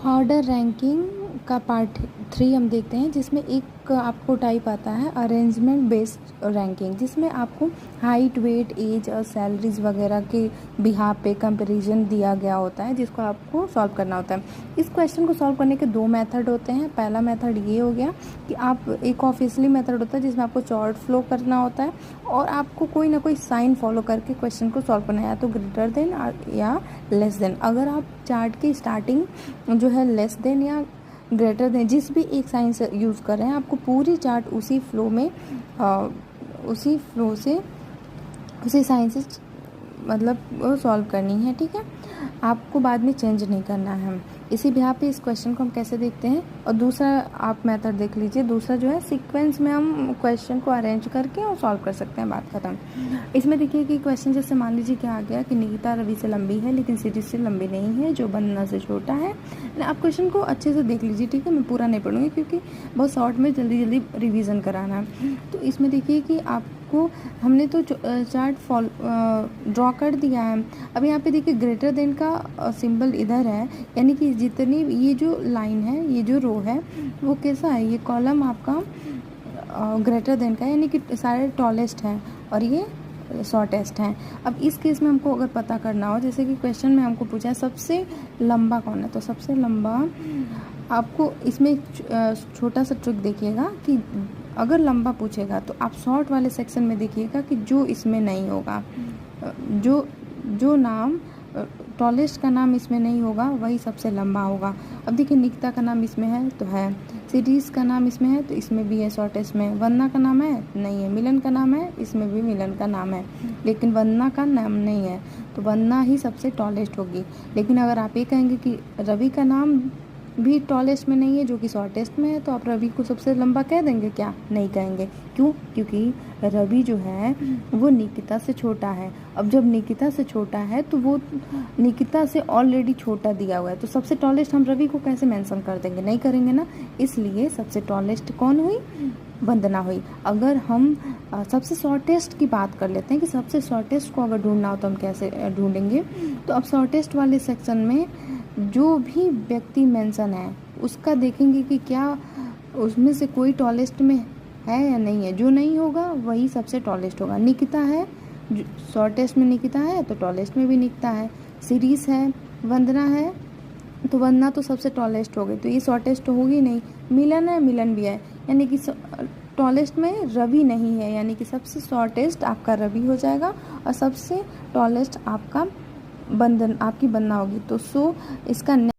Order ranking का part 3 हम देखते हैं, जिसमें एक आपको टाइप आता है अरेंजमेंट बेस्ड रैंकिंग, जिसमें आपको हाइट, वेट, एज और सैलरीज वगैरह के बिहाफ पे कंपैरिजन दिया गया होता है, जिसको आपको सॉल्व करना होता है। इस क्वेश्चन को सॉल्व करने के 2 मेथड होते हैं। पहला मेथड ये हो गया कि आप एक ऑफिशियली मेथड होता है जिसमें आपको चार्ट फ्लो करना होता है और आपको कोई ना कोई साइन फॉलो करके क्वेश्चन को सॉल्व करना है, या तो ग्रेटर देन या लेस देन। अगर आप चार्ट की स्टार्टिंग जो है लेस देन या ग्रेटर देन जिस भी एक साइन से यूज़ कर रहे हैं, आपको पूरी चार्ट उसी साइन से मतलब वो सॉल्व करनी है, ठीक है। आपको बाद में चेंज नहीं करना है। इसी बिहार पे इस क्वेश्चन को हम कैसे देखते हैं। और दूसरा आप मेथड देख लीजिए, दूसरा जो है सीक्वेंस में हम क्वेश्चन को अरेंज करके और सॉल्व कर सकते हैं, बात खत्म। इसमें देखिए कि क्वेश्चन जैसे मान लीजिए क्या आ गया कि निकिता रवि से लंबी है लेकिन सीरीज से लंबी नहीं है, जो वंदना से छोटा है। आप क्वेश्चन को अच्छे से देख लीजिए, ठीक है। मैं पूरा नहीं पढ़ूंगी क्योंकि बहुत शॉर्ट में जल्दी रिवीजन कराना है। तो इसमें देखिए कि आपको हमने तो चार्ट ड्रॉ कर दिया है। अब यहाँ पे देखिए ग्रेटर देन का सिंबल इधर है, यानी कि जितनी ये जो लाइन है, ये जो रो है, वो कैसा है, ये कॉलम आपका ग्रेटर देन का, यानी कि सारे टॉलेस्ट हैं और ये शॉर्टेस्ट हैं। अब इस केस में हमको अगर पता करना हो, जैसे कि क्वेश्चन में हमको पूछा है सबसे लंबा कौन है, तो सबसे लंबा आपको इसमें छोटा सा ट्रिक देखिएगा कि अगर लंबा पूछेगा तो आप शॉर्ट वाले सेक्शन में देखिएगा कि जो इसमें नहीं होगा, जो नाम टॉलेस्ट का नाम इसमें नहीं होगा वही सबसे लंबा होगा। अब देखिए निकिता का नाम इसमें है तो है, सीरीज का नाम इसमें है तो इसमें भी है शॉर्टेस्ट में, वंदना का नाम है नहीं है, मिलन का नाम है इसमें भी मिलन का नाम है, लेकिन वंदना का नाम नहीं है तो वंदना ही सबसे टॉलेस्ट होगी। लेकिन अगर आप ये कहेंगे कि रवि का नाम भी टॉलेस्ट में नहीं है जो कि शॉर्टेस्ट में है, तो आप रवि को सबसे लंबा कह देंगे क्या? नहीं कहेंगे। क्यों? क्योंकि रवि जो है वो निकिता से छोटा है। अब जब निकिता से छोटा है तो वो निकिता से ऑलरेडी छोटा दिया हुआ है, तो सबसे टॉलेस्ट हम रवि को कैसे मेंशन कर देंगे? नहीं करेंगे ना। इसलिए सबसे टॉलेस्ट कौन हुई? वंदना हुई। अगर हम सबसे शॉर्टेस्ट की बात कर लेते हैं कि सबसे शॉर्टेस्ट को अगर ढूंढना हो तो हम कैसे ढूंढेंगे, तो अब शॉर्टेस्ट वाले सेक्शन में जो भी व्यक्ति मेंशन है उसका देखेंगे कि क्या उसमें से कोई टॉलेस्ट में है या नहीं है। जो नहीं होगा वही सबसे टॉलेस्ट होगा। निकिता है, शॉर्टेस्ट में निकिता है तो टॉलेस्ट में भी निकिता है। सीरीज है, वंदना है तो वंदना तो सबसे टॉलेस्ट हो गई, तो ये शॉर्टेस्ट होगी नहीं। मिलन है, मिलन भी है, यानी कि टॉलेस्ट में रवि नहीं है, यानी कि सबसे शॉर्टेस्ट आपका रवि हो जाएगा और सबसे टॉलेस्ट आपकी वंदना होगी। तो इसका